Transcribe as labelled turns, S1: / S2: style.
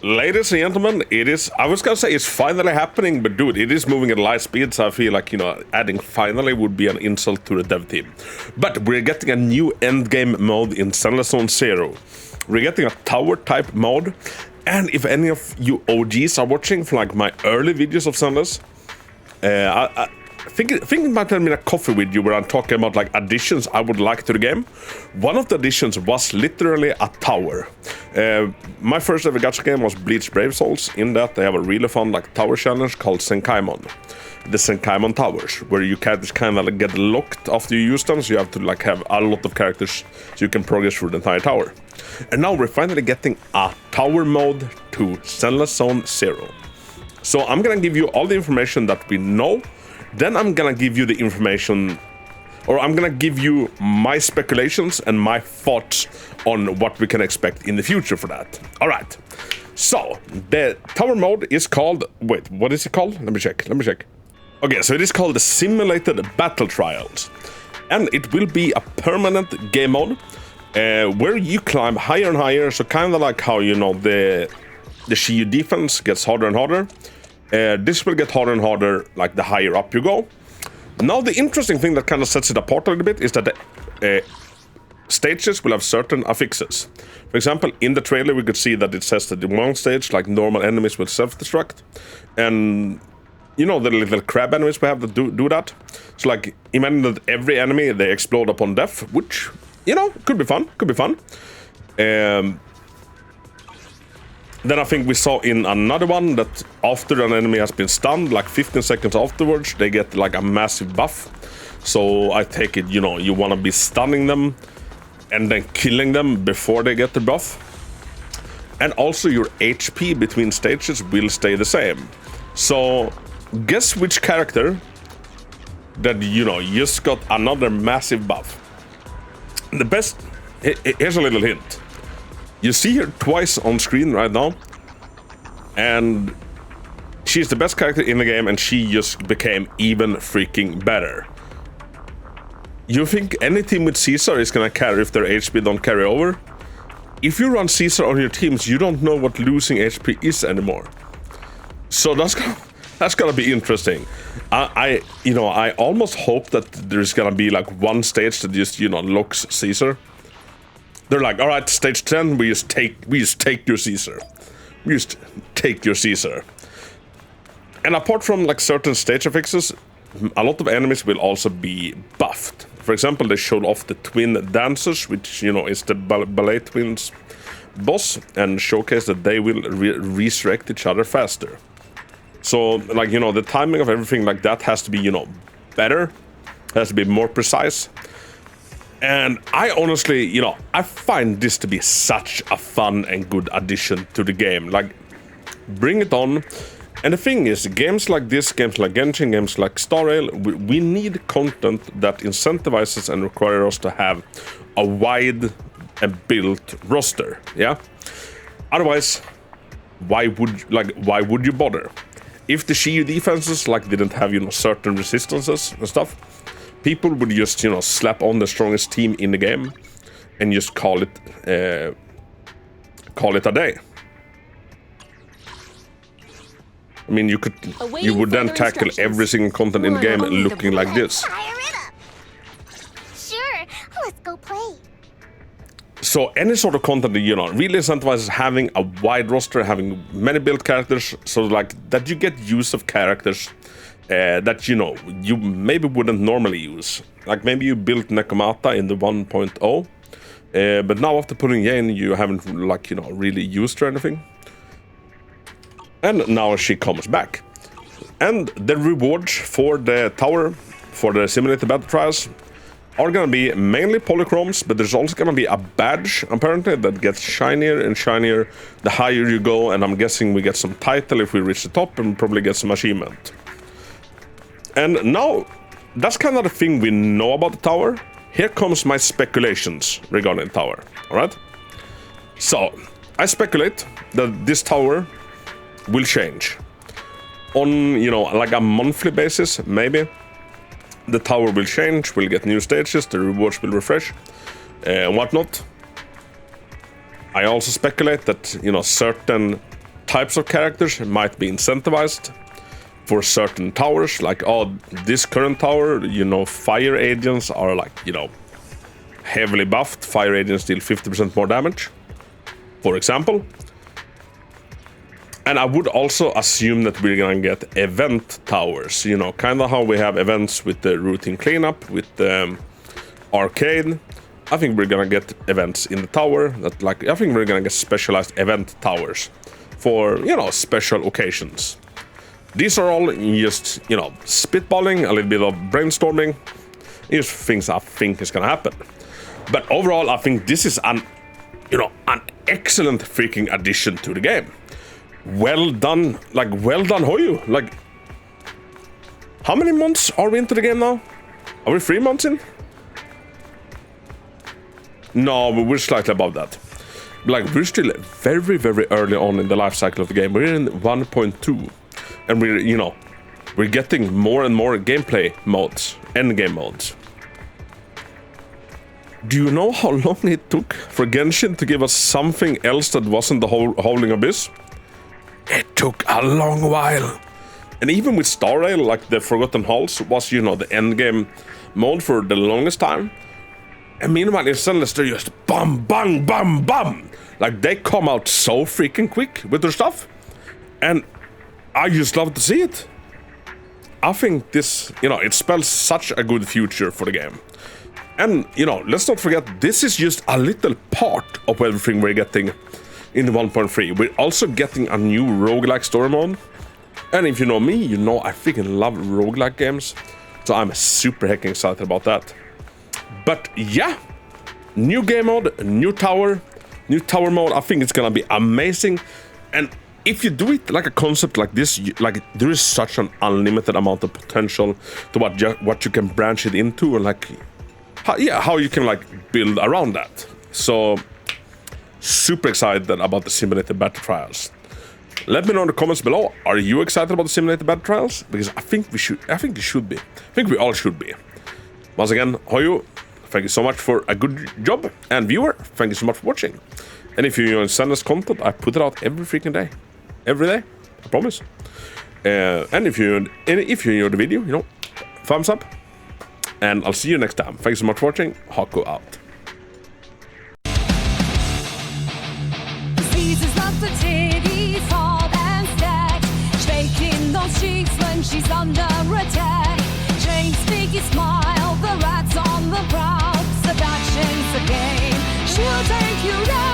S1: Ladies and gentlemen, it is, I was gonna say it's finally happening, but dude, it is moving at light speed, so I feel like, adding finally would be an insult to the dev team. But we're getting a new endgame mode in Zenless Zone 0. We're getting a tower type mode, and if any of you OGs are watching from like my early videos of Zenless, I think it might have been a coffee with you where I'm talking about like additions I would like to the game. One of the additions was literally a tower. My first ever gacha game was Bleach Brave Souls. In that they have a really fun like tower challenge called Senkaimon. The Senkaimon towers, where you can just kind of like get locked after you use them, so you have to like have a lot of characters so you can progress through the entire tower. And now we're finally getting a tower mode to Zenless Zone 0. So I'm gonna give you all the information that we know. Then I'm gonna give you the information, or I'm gonna give you my speculations and my thoughts on what we can expect in the future for that. All right. So the tower mode is called. Wait, what is it called? Let me check. Okay, so it is called the Simulated Battle Trials, and it will be a permanent game mode where you climb higher and higher. So kind of like how the Shiyu defense gets harder and harder. This will get harder and harder like the higher up you go. Now the interesting thing that kind of sets it apart a little bit is that the stages will have certain affixes. For example, in the trailer we could see that it says that in one stage like normal enemies will self-destruct, and the little crab enemies we have that do that. So like imagine that every enemy they explode upon death, which could be fun. Then I think we saw in another one that after an enemy has been stunned, like 15 seconds afterwards, they get like a massive buff. So I take it, you want to be stunning them and then killing them before they get the buff. And also your HP between stages will stay the same. So guess which character that, just got another massive buff. The best, here's a little hint. You see her twice on screen right now, and she's the best character in the game, and she just became even freaking better. You think any team with Caesar is gonna carry if their HP don't carry over? If you run Caesar on your teams, you don't know what losing HP is anymore. So that's gonna be interesting. I almost hope that there's gonna be like one stage that just locks Caesar. They're like, all right, stage 10, we just take your Caesar. We just take your Caesar. And apart from like certain stage affixes, a lot of enemies will also be buffed. For example, they showed off the twin dancers, which is the ballet twins boss, and showcased that they will resurrect each other faster. So like the timing of everything like that has to be better, has to be more precise. And I honestly, I find this to be such a fun and good addition to the game. Like, bring it on. And the thing is, games like this, games like Genshin, games like Star Rail, we need content that incentivizes and requires us to have a wide and built roster, yeah? Otherwise, why would you bother? If the Shiyu defenses didn't have certain resistances and stuff, people would just, slap on the strongest team in the game and just call it a day. I mean, you would then tackle every single content in the game looking like this.
S2: Sure, let's go play.
S1: So any sort of content that, really incentivizes having a wide roster, having many built characters, so like that you get use of characters that you maybe wouldn't normally use. Like maybe you built Nekomata in the 1.0, but now after putting in, you haven't really used her or anything. And now she comes back. And the rewards for the tower, for the simulated battle trials, are gonna be mainly polychromes, but there's also gonna be a badge apparently that gets shinier and shinier the higher you go, and I'm guessing we get some title if we reach the top, and probably get some achievement. And now, that's kind of the thing we know about the tower. Here comes my speculations regarding the tower, alright? So, I speculate that this tower will change. On, like a monthly basis, maybe. The tower will change, we'll get new stages, the rewards will refresh, and whatnot. I also speculate that, certain types of characters might be incentivized for certain towers. Like, oh, this current tower, you know, fire agents are like, you know, heavily buffed. Fire agents deal 50% more damage, for example. And I would also assume that we're gonna get event towers, you know, kind of how we have events with the routine cleanup, with the arcade. I think we're gonna get events in the tower that, like, I think we're gonna get specialized event towers for, you know, special occasions. These are all just, you know, spitballing, a little bit of brainstorming, just things I think is gonna happen. But overall, I think this is an, you know, an excellent freaking addition to the game. Well done, like, well done, Hoyo. Like, how many months are we into the game now? Are we 3 months in? No, we're slightly above that. Like, we're still very, very early on in the life cycle of the game. We're in 1.2, and we're, you know, we're getting more and more gameplay modes, endgame modes. Do you know how long it took for Genshin to give us something else that wasn't the Holding Abyss? It took a long while. And even with Star Rail, like the Forgotten Halls was, you know, the endgame mode for the longest time. And meanwhile in Zenless, they're just bum, bum, bum, bum. Like, they come out so freaking quick with their stuff. And I just love to see it. I think this, you know, it spells such a good future for the game. And, you know, let's not forget, this is just a little part of everything we're getting in 1.3. We're also getting a new roguelike story mode. And if you know me, you know I freaking love roguelike games. So I'm super heckin' excited about that. But yeah, new game mode, new tower mode. I think it's gonna be amazing. And if you do it like a concept like this, like, there is such an unlimited amount of potential to what you can branch it into, and like, how you can like build around that. So super excited about the simulated battle trials. Let me know in the comments below. Are you excited about the simulated battle trials? Because I think you should be. I think we all should be. Once again, Hoyo, thank you so much for a good job. And viewer, thank you so much for watching. And if you send us content, I put it out every freaking day. Every day, I promise. And if you enjoyed the video, you know, thumbs up. And I'll see you next time. Thanks so much for watching. Hako out.
S3: She's under attack. Chain speaky smile, the rats on the prowl. Seduction's a game. She'll take you down.